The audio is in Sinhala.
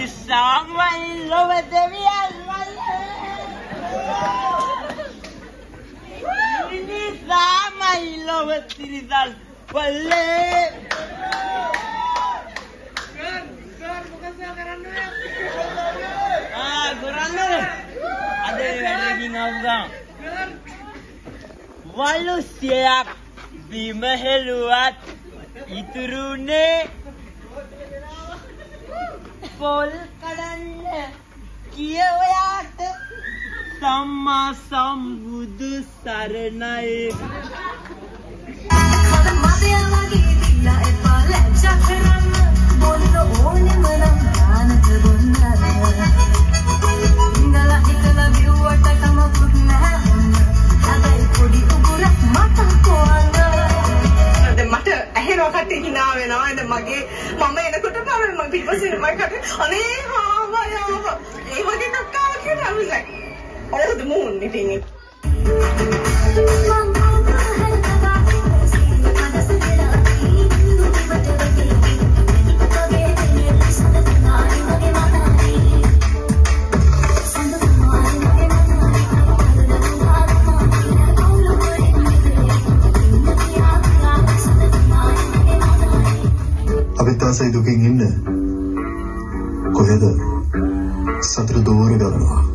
නිසාමයි ලොව දෙවියන් නිසාමයි ලොව තිරිසන් වල්ලේ කරන්නේ අද වැඩකින් ආවම වලුසියක් බිම හෙළුවත් ඉතුරුනේ පොල් කඩන්න කිය ඔයාට සම්මා සම්බුදු සරණයි මගේ මම එනකොට තමයි මම පිටපස්සේ මම අනේ හාවයව ඒ වගේ කක්කාව කියලා I was like oh the moon meeting අවිතාසයි දුකින් ඉන්න කොහෙද සතර දෝර ගලනවා